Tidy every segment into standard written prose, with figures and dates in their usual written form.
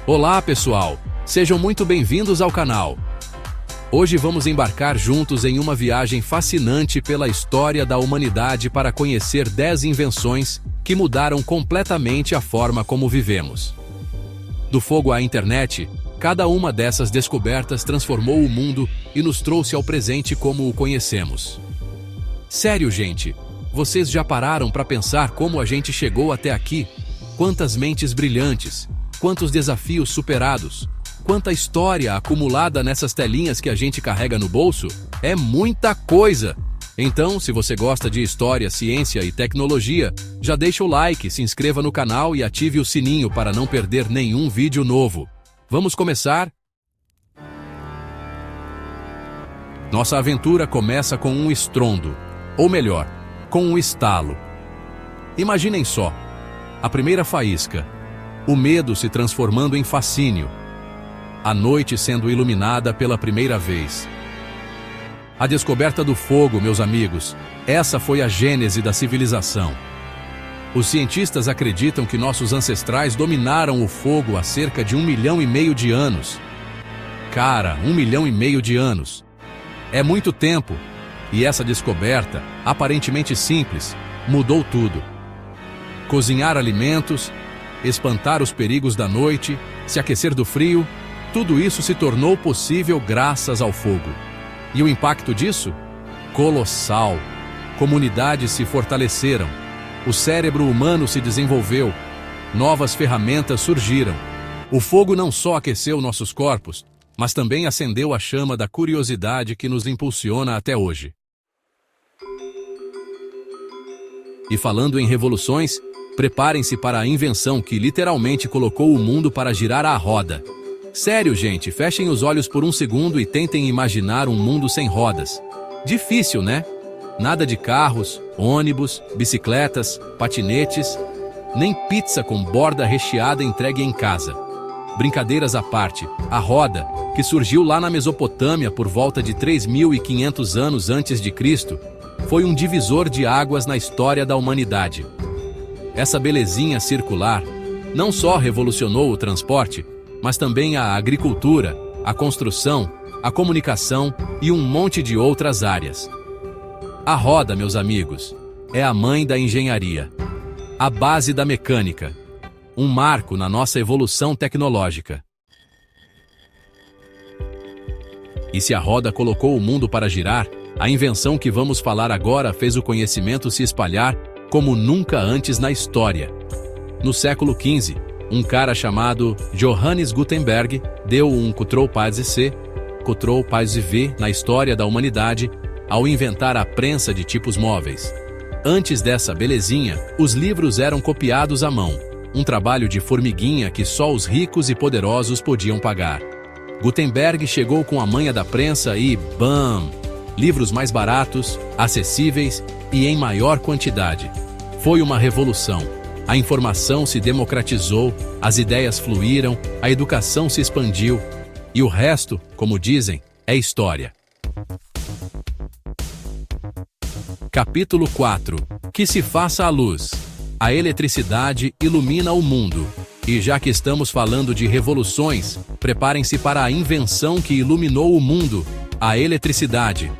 Olá, pessoal! Sejam muito bem-vindos ao canal. Hoje vamos embarcar juntos em uma viagem fascinante pela história da humanidade para conhecer 10 invenções que mudaram completamente a forma como vivemos. Do fogo à internet, cada uma dessas descobertas transformou o mundo e nos trouxe ao presente como o conhecemos. Sério, gente, vocês já pararam para pensar como a gente chegou até aqui? Quantas mentes brilhantes, quantos desafios superados, quanta história acumulada nessas telinhas que a gente carrega no bolso? É muita coisa! Então, se você gosta de história, ciência e tecnologia, já deixa o like, se inscreva no canal e ative o sininho para não perder nenhum vídeo novo. Vamos começar? Nossa aventura começa com um estrondo, ou melhor, com um estalo. Imaginem só, a primeira faísca, o medo se transformando em fascínio, a noite sendo iluminada pela primeira vez. A descoberta do fogo, meus amigos, essa foi a gênese da civilização. Os cientistas acreditam que nossos ancestrais dominaram o fogo há cerca de 1,5 milhão de anos. Cara, 1,5 milhão de anos. É muito tempo, e essa descoberta, aparentemente simples, mudou tudo. Cozinhar alimentos, espantar os perigos da noite, se aquecer do frio, tudo isso se tornou possível graças ao fogo. E o impacto disso? Colossal. Comunidades se fortaleceram, o cérebro humano se desenvolveu, novas ferramentas surgiram. O fogo não só aqueceu nossos corpos, mas também acendeu a chama da curiosidade que nos impulsiona até hoje. E falando em revoluções, preparem-se para a invenção que literalmente colocou o mundo para girar à roda. Sério, gente, fechem os olhos por um segundo e tentem imaginar um mundo sem rodas. Difícil, né? Nada de carros, ônibus, bicicletas, patinetes, nem pizza com borda recheada entregue em casa. Brincadeiras à parte, a roda, que surgiu lá na Mesopotâmia por volta de 3.500 anos antes de Cristo, foi um divisor de águas na história da humanidade. Essa belezinha circular não só revolucionou o transporte, mas também a agricultura, a construção, a comunicação e um monte de outras áreas. A roda, meus amigos, é a mãe da engenharia, a base da mecânica, um marco na nossa evolução tecnológica. E se a roda colocou o mundo para girar, a invenção que vamos falar agora fez o conhecimento se espalhar como nunca antes na história. No século XV, um cara chamado Johannes Gutenberg deu um Ctrl+C, Ctrl+V na história da humanidade ao inventar a prensa de tipos móveis. Antes dessa belezinha, os livros eram copiados à mão, um trabalho de formiguinha que só os ricos e poderosos podiam pagar. Gutenberg chegou com a manha da prensa e BAM! Livros mais baratos, acessíveis e em maior quantidade. Foi uma revolução. A informação se democratizou, as ideias fluíram, a educação se expandiu, e o resto, como dizem, é história. Capítulo 4. Que se faça a luz. A eletricidade ilumina o mundo. E já que estamos falando de revoluções, preparem-se para a invenção que iluminou o mundo, a eletricidade.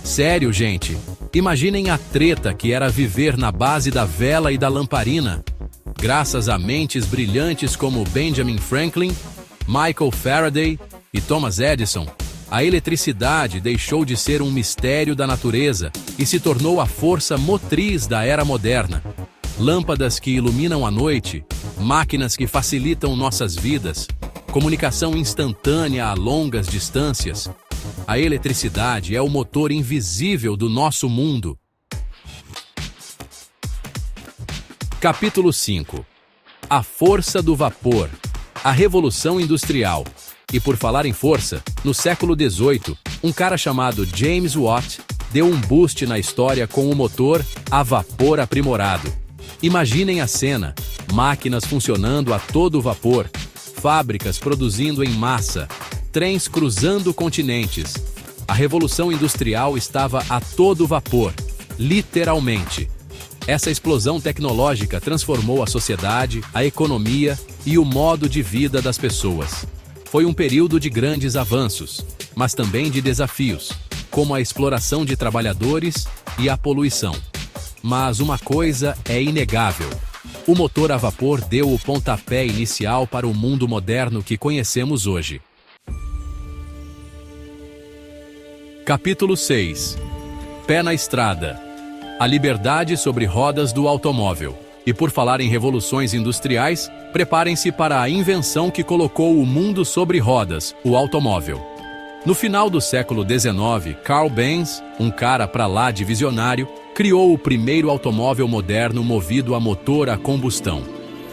Sério, gente, imaginem a treta que era viver na base da vela e da lamparina. Graças a mentes brilhantes como Benjamin Franklin, Michael Faraday e Thomas Edison, a eletricidade deixou de ser um mistério da natureza e se tornou a força motriz da era moderna. Lâmpadas que iluminam a noite, máquinas que facilitam nossas vidas, comunicação instantânea a longas distâncias. A eletricidade é o motor invisível do nosso mundo. Capítulo 5. A força do vapor. A Revolução Industrial. E por falar em força, no século XVIII, um cara chamado James Watt deu um boost na história com o motor a vapor aprimorado. Imaginem a cena, máquinas funcionando a todo vapor, fábricas produzindo em massa, trens cruzando continentes. A Revolução Industrial estava a todo vapor, literalmente. Essa explosão tecnológica transformou a sociedade, a economia e o modo de vida das pessoas. Foi um período de grandes avanços, mas também de desafios, como a exploração de trabalhadores e a poluição. Mas uma coisa é inegável: o motor a vapor deu o pontapé inicial para o mundo moderno que conhecemos hoje. Capítulo 6. Pé na estrada. A liberdade sobre rodas do automóvel. E por falar em revoluções industriais, preparem-se para a invenção que colocou o mundo sobre rodas, o automóvel. No final do século XIX, Carl Benz, um cara pra lá de visionário, criou o primeiro automóvel moderno movido a motor a combustão.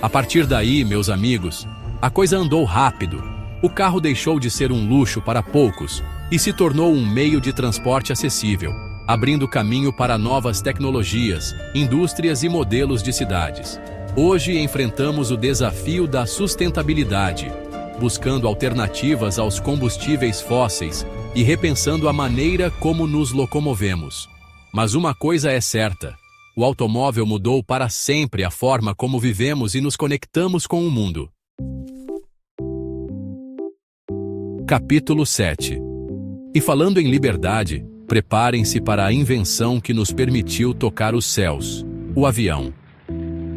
A partir daí, meus amigos, a coisa andou rápido. O carro deixou de ser um luxo para poucos e se tornou um meio de transporte acessível, abrindo caminho para novas tecnologias, indústrias e modelos de cidades. Hoje enfrentamos o desafio da sustentabilidade, buscando alternativas aos combustíveis fósseis e repensando a maneira como nos locomovemos. Mas uma coisa é certa: o automóvel mudou para sempre a forma como vivemos e nos conectamos com o mundo. Capítulo 7. E falando em liberdade, preparem-se para a invenção que nos permitiu tocar os céus: o avião.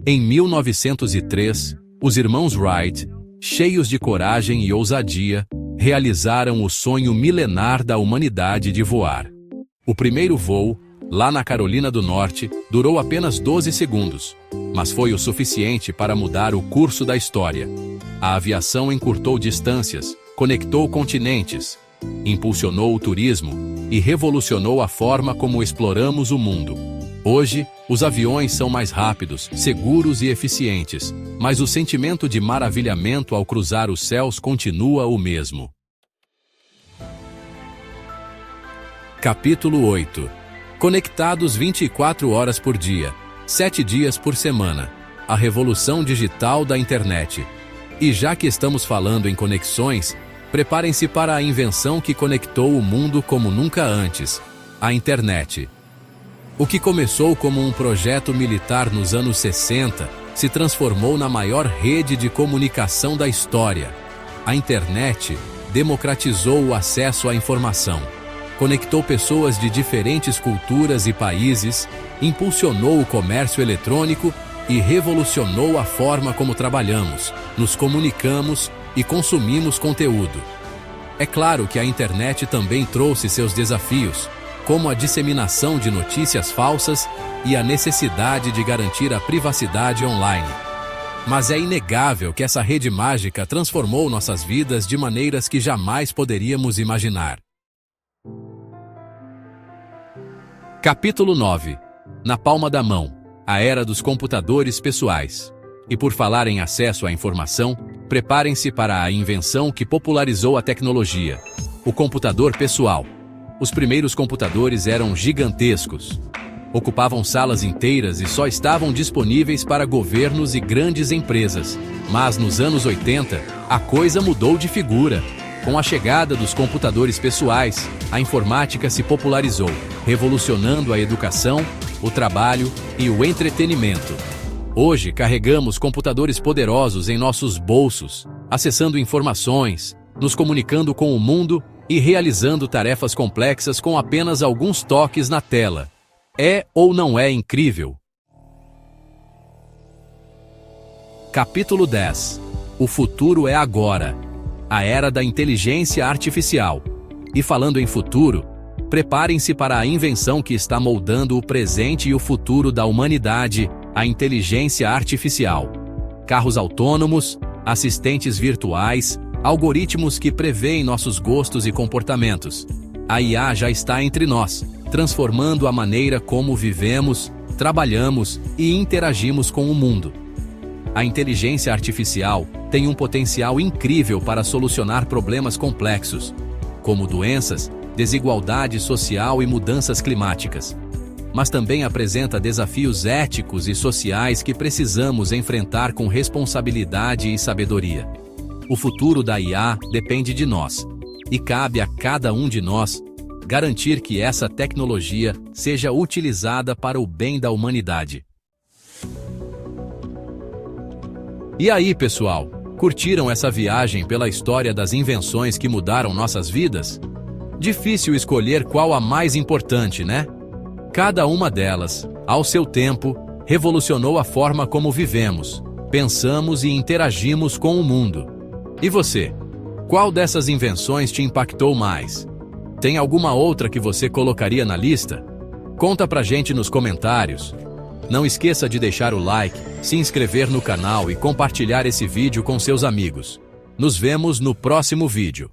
Em 1903, os irmãos Wright, cheios de coragem e ousadia, realizaram o sonho milenar da humanidade de voar. O primeiro voo, lá na Carolina do Norte, durou apenas 12 segundos, mas foi o suficiente para mudar o curso da história. A aviação encurtou distâncias, conectou continentes, impulsionou o turismo e revolucionou a forma como exploramos o mundo. Hoje, os aviões são mais rápidos, seguros e eficientes, mas o sentimento de maravilhamento ao cruzar os céus continua o mesmo. Capítulo 8. Conectados 24 horas por dia, 7 dias por semana. A revolução digital da internet. E já que estamos falando em conexões, preparem-se para a invenção que conectou o mundo como nunca antes: a internet. O que começou como um projeto militar nos anos 60 se transformou na maior rede de comunicação da história. A internet democratizou o acesso à informação, conectou pessoas de diferentes culturas e países, impulsionou o comércio eletrônico e revolucionou a forma como trabalhamos, nos comunicamos e consumimos conteúdo. É claro que a internet também trouxe seus desafios, como a disseminação de notícias falsas e a necessidade de garantir a privacidade online. Mas é inegável que essa rede mágica transformou nossas vidas de maneiras que jamais poderíamos imaginar. Capítulo 9. Na palma da mão. A era dos computadores pessoais. E por falar em acesso à informação, preparem-se para a invenção que popularizou a tecnologia: o computador pessoal. Os primeiros computadores eram gigantescos. Ocupavam salas inteiras e só estavam disponíveis para governos e grandes empresas. Mas nos anos 80, a coisa mudou de figura. Com a chegada dos computadores pessoais, a informática se popularizou, revolucionando a educação, o trabalho e o entretenimento. Hoje carregamos computadores poderosos em nossos bolsos, acessando informações, nos comunicando com o mundo e realizando tarefas complexas com apenas alguns toques na tela. É ou não é incrível? Capítulo 10. O futuro é agora. A era da inteligência artificial. E falando em futuro, preparem-se para a invenção que está moldando o presente e o futuro da humanidade: a inteligência artificial. Carros autônomos, assistentes virtuais, algoritmos que preveem nossos gostos e comportamentos. A IA já está entre nós, transformando a maneira como vivemos, trabalhamos e interagimos com o mundo. A inteligência artificial tem um potencial incrível para solucionar problemas complexos, como doenças, desigualdade social e mudanças climáticas. Mas também apresenta desafios éticos e sociais que precisamos enfrentar com responsabilidade e sabedoria. O futuro da IA depende de nós, e cabe a cada um de nós garantir que essa tecnologia seja utilizada para o bem da humanidade. E aí, pessoal, curtiram essa viagem pela história das invenções que mudaram nossas vidas? Difícil escolher qual a mais importante, né? Cada uma delas, ao seu tempo, revolucionou a forma como vivemos, pensamos e interagimos com o mundo. E você? Qual dessas invenções te impactou mais? Tem alguma outra que você colocaria na lista? Conta pra gente nos comentários. Não esqueça de deixar o like, se inscrever no canal e compartilhar esse vídeo com seus amigos. Nos vemos no próximo vídeo.